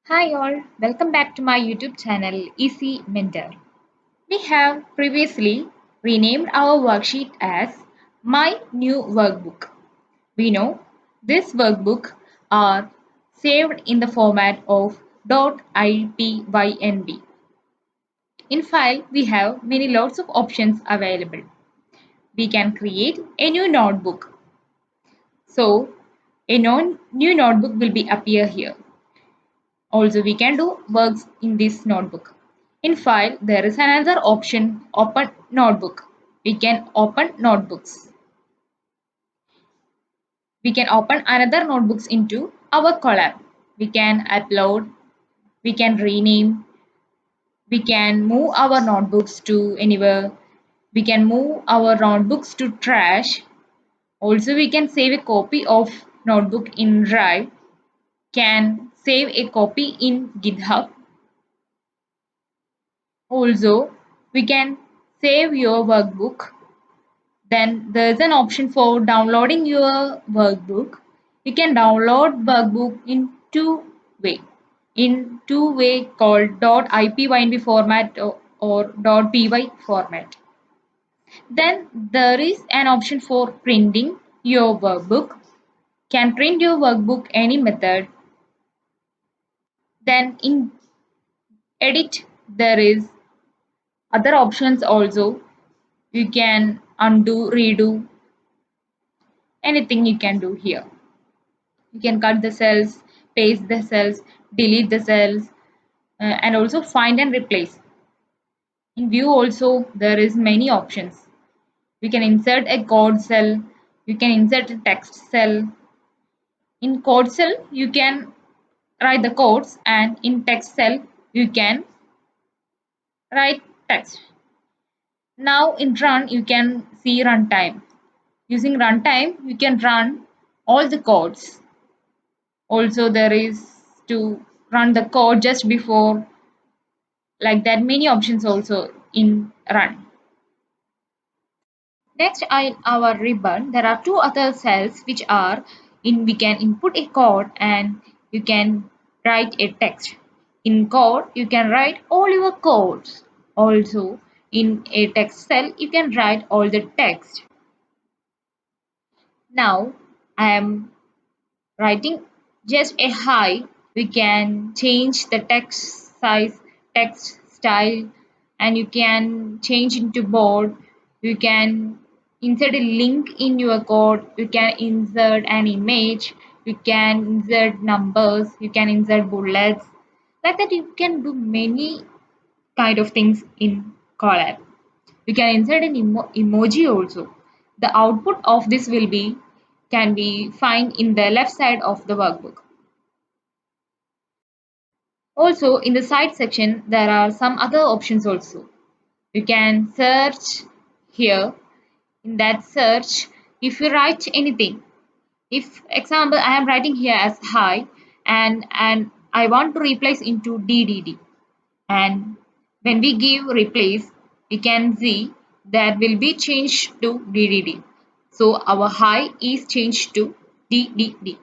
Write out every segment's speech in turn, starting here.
Hi all, welcome back to my YouTube channel EzyMentor. We have previously renamed our worksheet as My New Workbook. We know this workbook are saved in the format of .ipynb. In file, we have many lots of options available. We can create a new notebook. So, a new notebook will be appear here. Also, we can do works in this notebook. In file, there is another option, open notebook. We can open notebooks. We can open another notebooks into our Colab. We can upload, we can rename, we can move our notebooks to anywhere. We can move our notebooks to trash. Also, we can save a copy of notebook in Drive, can save a copy in GitHub. Also, we can save your workbook. Then there's an option for downloading your workbook. You can download workbook in two-way. In two-way called .ipynb format or .py format. Then there is an option for printing your workbook. Can print your workbook any method. Then in edit there is other options also. You can undo, redo, anything you can do here. You can cut the cells, paste the cells, delete the cells, and also find and replace. In view also there is many options. You can insert a code cell, you can insert a text cell. In code cell you can write the codes, and in text cell you can write text. Now in run you can see runtime. Using runtime you can run all the codes. Also there is to run the code just before, like that many options also in run. Next, in our ribbon there are two other cells which are in we can input a code and you can write a text. In code you can write all your codes. Also in a text cell you can write all the text. Now I am writing just a hi. We can change the text size, text style, and you can change into bold. You can insert a link in your code. You can insert an image. You can insert numbers. You can insert bullets. Like that, you can do many kind of things in Colab. You can insert an emoji also. The output of this will be can be found in the left side of the workbook. Also in the side section there are some other options also. You can search here. In that search, if you write anything, if example I am writing here as hi and I want to replace into DDD, and when we give replace we can see that will be changed to DDD. So our hi is changed to DDD.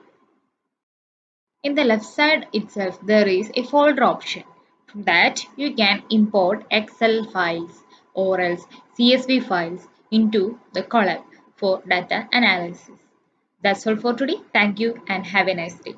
In the left side itself there is a folder option. From that you can import Excel files or else CSV files into the Colab for data analysis. That's all for today. Thank you and have a nice day.